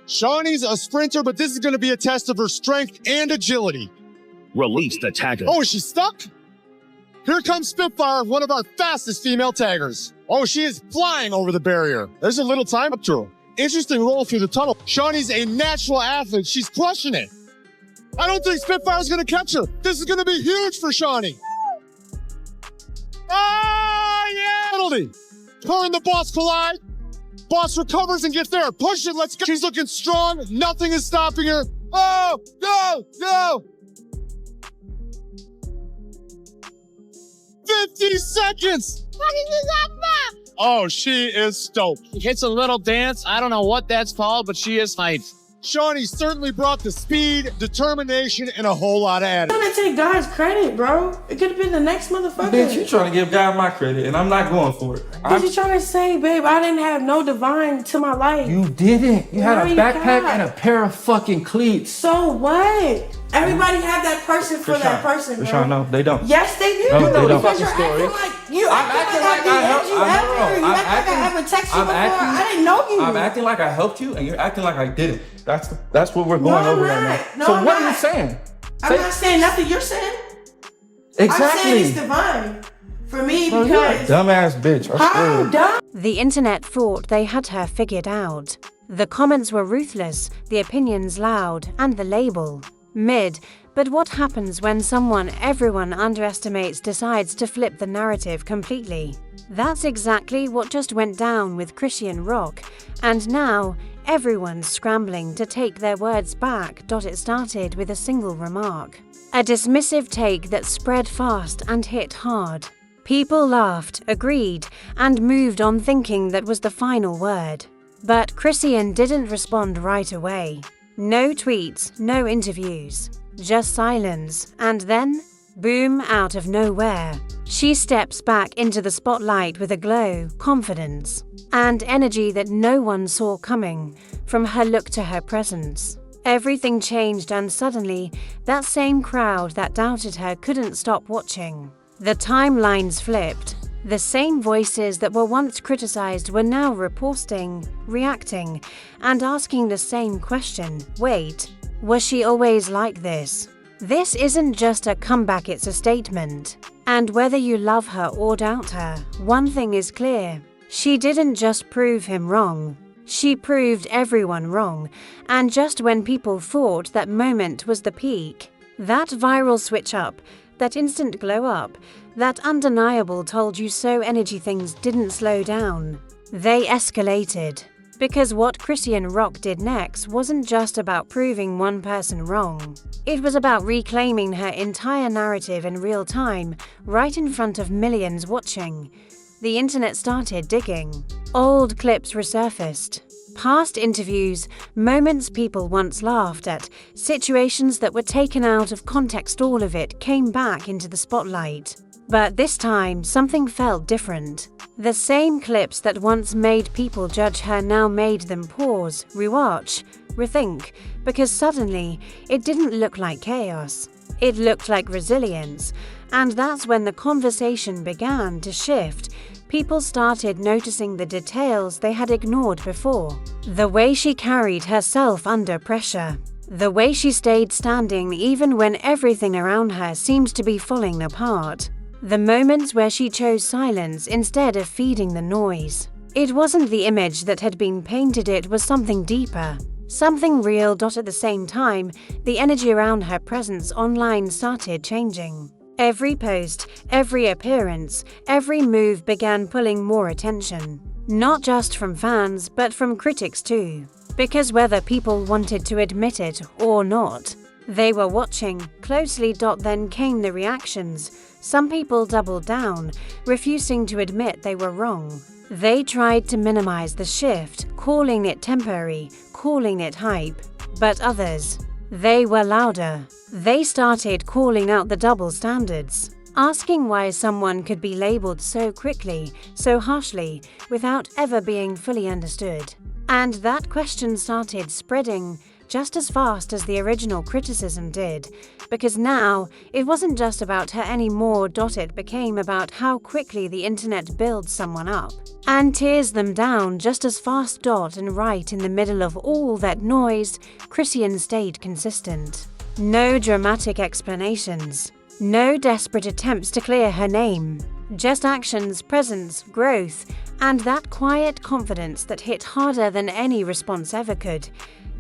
Shawnee's a sprinter, but this is going to be a test of her strength and agility. Release the tagger. Oh, is she stuck? Here comes Spitfire, one of our fastest female taggers. Oh, she is flying over the barrier. There's a little time up to her. Interesting roll through the tunnel. Shawnee's a natural athlete. She's crushing it. I don't think Spitfire's going to catch her. This is going to be huge for Shawnee. Ah, yeah! Penalty. Her and the boss collide. Boss recovers and gets there. Push it, let's go. She's looking strong. Nothing is stopping her. Oh, go, go. 50 seconds. Oh, she is stoked. She hits a little dance. I don't know what that's called, but she is hyped. Shawnee certainly brought the speed, determination, and a whole lot of attitude. I'm trying to take God's credit, bro. It could have been the next motherfucker. Bitch, you trying to give God my credit, and I'm not going for it. What you trying to say, babe? I didn't have no divine to my life. You didn't. You had a backpack and a pair of fucking cleats. So what? Everybody have that person for that person, bro. Krishan, no, they don't. Yes, they do. No, they don't. Because you're acting like you acting like I ever texted you before. I didn't know you. I'm acting like I helped you, and you're acting like I didn't. That's what we're going over right now. No, so I'm what not. are you saying? I'm not saying nothing you're saying. Exactly. I'm saying it's divine for me because you're a dumbass bitch. How dumb? The internet thought they had her figured out. The comments were ruthless, the opinions loud, and the label mid. But what happens when someone everyone underestimates decides to flip the narrative completely? That's exactly what just went down with Chrisean ROCKED, and now everyone's scrambling to take their words back. It started with a single remark, a dismissive take that spread fast and hit hard. People laughed, agreed, and moved on thinking that was the final word. But Chrisean didn't respond right away. No tweets, no interviews, just silence, and then, boom, out of nowhere, she steps back into the spotlight with a glow, confidence, and energy that no one saw coming. From her look to her presence, everything changed, and suddenly, that same crowd that doubted her couldn't stop watching. The timelines flipped. The same voices that were once criticized were now reposting, reacting, and asking the same question. Wait, was she always like this? This isn't just a comeback, it's a statement. And whether you love her or doubt her, one thing is clear. She didn't just prove him wrong. She proved everyone wrong. And just when people thought that moment was the peak, that viral switch up, that instant glow up, that undeniable told you so energy things didn't slow down. They escalated. Because what Chrisean ROCKED did next wasn't just about proving one person wrong. It was about reclaiming her entire narrative in real time, right in front of millions watching. The internet started digging. Old clips resurfaced. Past interviews, moments people once laughed at, situations that were taken out of context, all of it came back into the spotlight. But this time, something felt different. The same clips that once made people judge her now made them pause, rewatch, rethink, because suddenly, it didn't look like chaos. It looked like resilience. And that's when the conversation began to shift. People started noticing the details they had ignored before. The way she carried herself under pressure. The way she stayed standing even when everything around her seemed to be falling apart. The moments where she chose silence instead of feeding the noise. It wasn't the image that had been painted, it was something deeper. Something real. At the same time, the energy around her presence online started changing. Every post, every appearance, every move began pulling more attention. Not just from fans, but from critics too. Because whether people wanted to admit it or not, they were watching closely. Then came the reactions. Some people doubled down, refusing to admit they were wrong. They tried to minimize the shift, calling it temporary, calling it hype. But others, they were louder. They started calling out the double standards, asking why someone could be labeled so quickly, so harshly, without ever being fully understood. And that question started spreading, just as fast as the original criticism did, because now it wasn't just about her anymore. It became about how quickly the internet builds someone up and tears them down just as fast. And right in the middle of all that noise, Chrisean stayed consistent. No dramatic explanations, no desperate attempts to clear her name, just actions, presence, growth, and that quiet confidence that hit harder than any response ever could.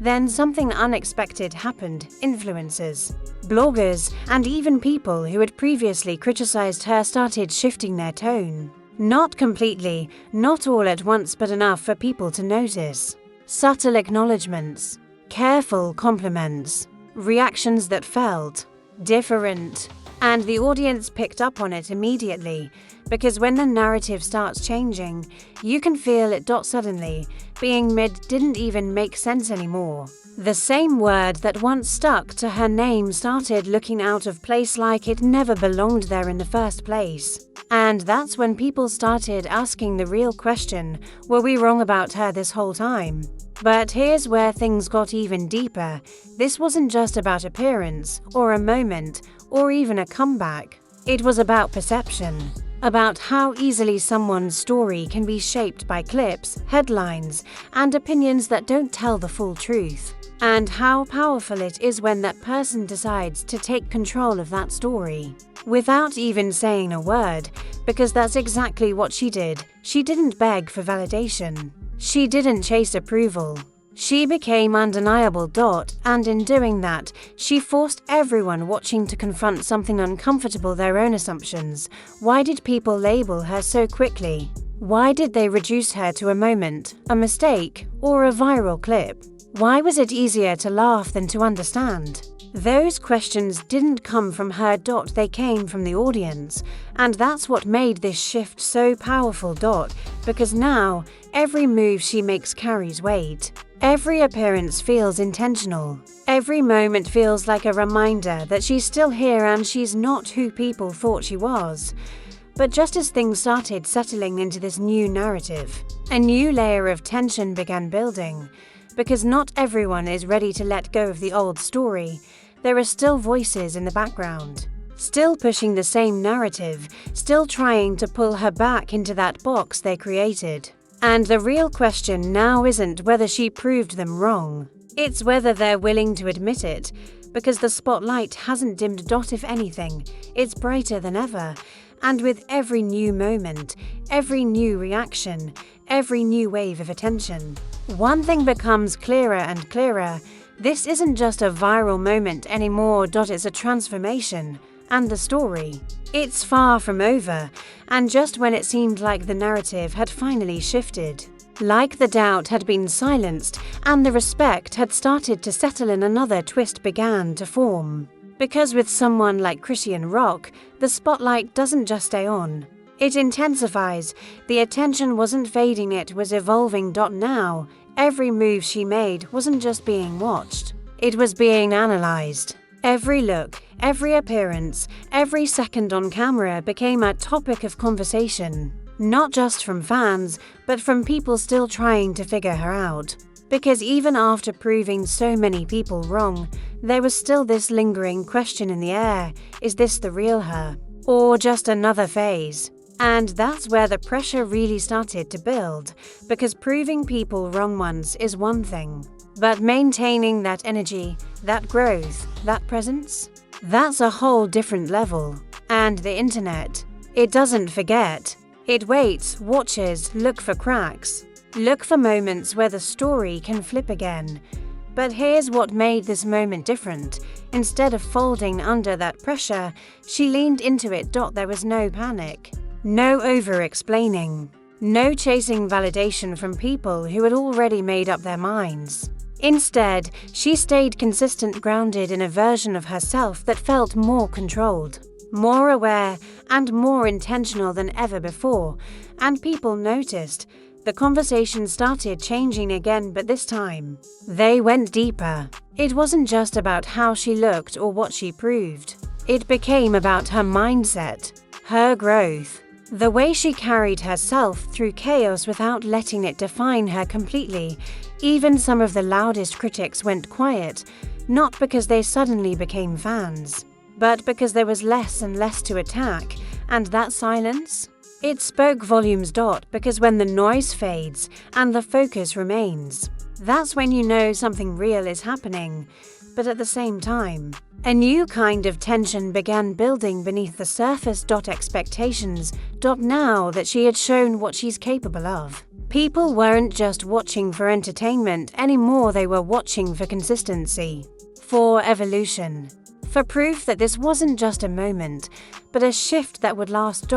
Then something unexpected happened. Influencers, bloggers, and even people who had previously criticized her started shifting their tone. Not completely, not all at once, but enough for people to notice. Subtle acknowledgements, careful compliments, reactions that felt different. And the audience picked up on it immediately, because when the narrative starts changing, you can feel it. Suddenly, being mid didn't even make sense anymore. The same word that once stuck to her name started looking out of place, like it never belonged there in the first place. And that's when people started asking the real question, were we wrong about her this whole time? But here's where things got even deeper. This wasn't just about appearance, or a moment, or even a comeback. It was about perception, about how easily someone's story can be shaped by clips, headlines, and opinions that don't tell the full truth, and how powerful it is when that person decides to take control of that story, without even saying a word, because that's exactly what she did. She didn't beg for validation. She didn't chase approval. She became undeniable. And in doing that, she forced everyone watching to confront something uncomfortable, their own assumptions. Why did people label her so quickly? Why did they reduce her to a moment, a mistake, or a viral clip? Why was it easier to laugh than to understand? Those questions didn't come from her. They came from the audience. And that's what made this shift so powerful. Because now, every move she makes carries weight. Every appearance feels intentional. Every moment feels like a reminder that she's still here and she's not who people thought she was. But just as things started settling into this new narrative, a new layer of tension began building. Because not everyone is ready to let go of the old story. There are still voices in the background, still pushing the same narrative, still trying to pull her back into that box they created. And the real question now isn't whether she proved them wrong. It's whether they're willing to admit it, because the spotlight hasn't dimmed. If anything, it's brighter than ever. And with every new moment, every new reaction, every new wave of attention, one thing becomes clearer and clearer. This isn't just a viral moment anymore. It's a transformation. And the story, it's far from over. And just when it seemed like the narrative had finally shifted, like the doubt had been silenced and the respect had started to settle in, another twist began to form. Because with someone like Chrisean ROCKED, the spotlight doesn't just stay on. It intensifies. The attention wasn't fading, it was evolving. Now, every move she made wasn't just being watched, it was being analyzed. Every look, every appearance, every second on camera became a topic of conversation. Not just from fans, but from people still trying to figure her out. Because even after proving so many people wrong, there was still this lingering question in the air. Is this the real her? Or just another phase? And that's where the pressure really started to build, because proving people wrong once is one thing, but maintaining that energy, that growth, that presence, that's a whole different level. And the internet, it doesn't forget. It waits, watches, look for cracks, look for moments where the story can flip again. But here's what made this moment different. Instead of folding under that pressure, she leaned into it. There was no panic. No over-explaining. No chasing validation from people who had already made up their minds. Instead, she stayed consistent, grounded in a version of herself that felt more controlled, more aware, and more intentional than ever before. And people noticed. The conversation started changing again, but this time, they went deeper. It wasn't just about how she looked or what she proved. It became about her mindset, her growth, the way she carried herself through chaos without letting it define her completely. Even some of the loudest critics went quiet, not because they suddenly became fans, but because there was less and less to attack, and that silence? It spoke volumes. Because when the noise fades and the focus remains, that's when you know something real is happening. But at the same time, a new kind of tension began building beneath the surface. Expectations. Now that she had shown what she's capable of, people weren't just watching for entertainment anymore, they were watching for consistency, for evolution, for proof that this wasn't just a moment, but a shift that would last.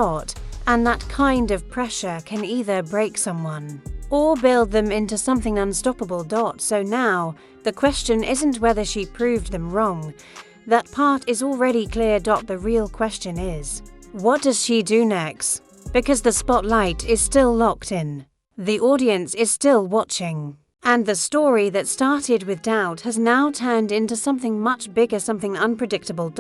And that kind of pressure can either break someone or build them into something unstoppable. So now, the question isn't whether she proved them wrong. That part is already clear. The real question is, what does she do next? Because the spotlight is still locked in. The audience is still watching. And the story that started with doubt has now turned into something much bigger, something unpredictable.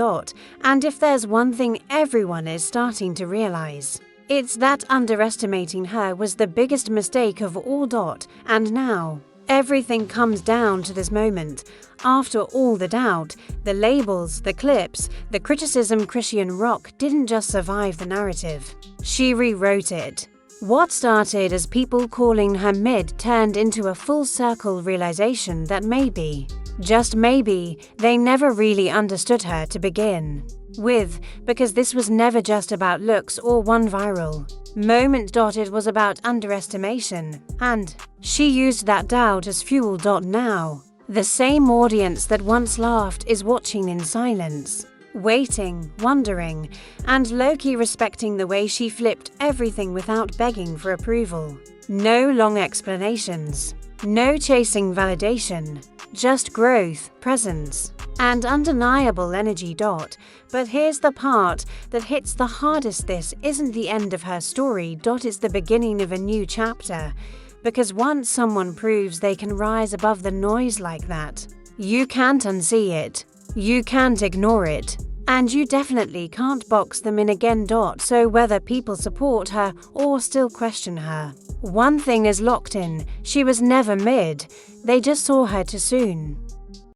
And if there's one thing everyone is starting to realize, it's that underestimating her was the biggest mistake of all. And now, everything comes down to this moment. After all the doubt, the labels, the clips, the criticism, Chrisean ROCKED didn't just survive the narrative. She rewrote it. What started as people calling her mid turned into a full-circle realization that maybe, just maybe, they never really understood her to begin with, because this was never just about looks or one viral moment. It was about underestimation, and she used that doubt as fuel. Now, the same audience that once laughed is watching in silence, waiting, wondering, and low-key respecting the way she flipped everything without begging for approval. No long explanations, no chasing validation, just growth, presence, and undeniable energy. But here's the part that hits the hardest. This isn't the end of her story. It's the beginning of a new chapter. Because once someone proves they can rise above the noise like that, you can't unsee it, you can't ignore it, and you definitely can't box them in again. So whether people support her or still question her, one thing is locked in: she was never mid, they just saw her too soon.